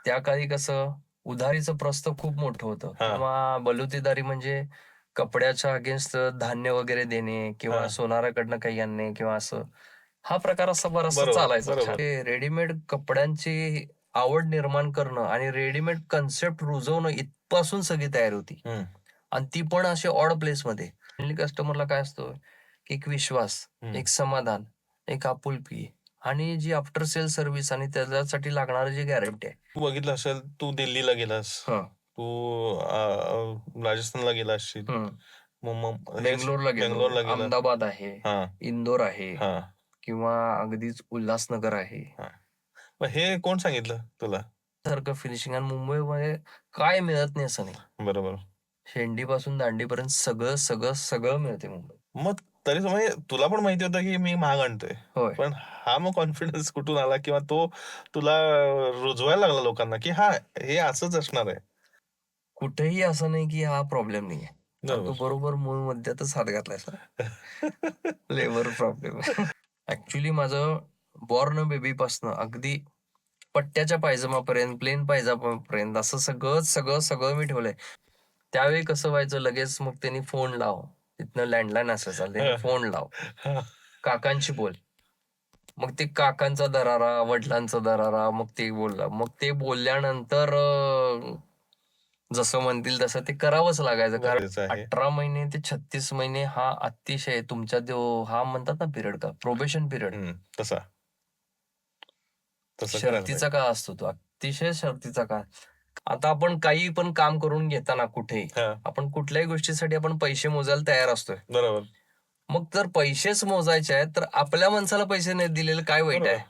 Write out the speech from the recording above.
त्या काळी कसं उधारीचं प्रस्थ खूप मोठं होतं हा किंवा बलुतेदारी म्हणजे कपड्याच्या अगेन्स्ट धान्य वगैरे देणे किंवा हा सोनाराकडनं काही आणणे किंवा असं हा प्रकार असा बराचसा बरोबर चालायचा. बरोबर. रेडीमेड कपड्यांची आवड निर्माण करणं आणि रेडीमेड कन्सेप्ट रुजवणं इथपासून सगळी तयारी होती. हम्म, आणि ती पण अशी ऑड प्लेसमध्ये. मेनली कस्टमरला काय असतं, की एक विश्वास, हम्म. एक समाधान, एक आपुलकी आणि जी आफ्टर सेल सर्व्हिस आणि त्याच्यासाठी लागणारी जी गॅरंटी आहे. तू बघितलं असेल, तू दिल्लीला गेलास, हं, तू राजस्थानला गेला असशील, हं. मग हे बेंगलोरला गेलो, बेंगलोरला गेला. अहमदाबाद आहे, हा इंदोर आहे हा किंवा अगदीच उल्हासनगर आहे. हा मग हे कोण सांगितलं तुला? सारखं फिनिशिंग आणि मुंबईमध्ये काय मिळत नाही असं नाही. बरोबर. शेंडीपासून दांडीपर्यंत सगळं, सगळं, सगळं मिळते मुंबईत. मग तरी म्हणजे तुला पण माहिती होतं की मी महाग आणतोय, होय. पण हा मग कॉन्फिडन्स कुठून आला किंवा तो तुला रुजवायला लागला लोकांना की हा हे असंच असणार आहे? कुठेही असं नाही की हा प्रॉब्लेम नाहीये. आणि तू बरोबर. बरोबर मूळ मुद्द्यातच हात घातलाय सर. Labour problem. ऍक्च्युली माझं बॉर्न बेबीपासनं अगदी पट्ट्याच्या पायजमापर्यंत, प्लेन पायजमापर्यंत असं सगळं, सगळं, सगळं मी ठेवलंय. त्यावेळी कसं व्हायचं लगेच मग त्यांनी फोन लाव. तिथनं लँडलाईन असायचा. त्यांनी फोन लाव. काकांशी बोल. मग ते काकांचा दरारा, वडिलांचा दरारा, मग ते बोलला. मग ते बोलल्यानंतर जसं म्हणतील तसं ते करावंच लागायचं. कारण गरजेचं आहे. 18 महिने ते 36 महिने हा अतिशय तुमच्या हा म्हणतात ना पिरियड का प्रोबेशन पिरियड तसा तसं करायला शर्तीचा पाहिजे. काळ असतो तो. अतिशय शर्तीचा काळ. आता आपण काही पण काम करून घेताना कुठेही हा आपण कुठल्याही गोष्टीसाठी आपण पैसे मोजायला तयार असतोय. बरोबर मग जर पैसेच मोजायचे आहेत तर आपल्या माणसाला पैसे नाही दिलेले काय वाईट बरोबर. आहे?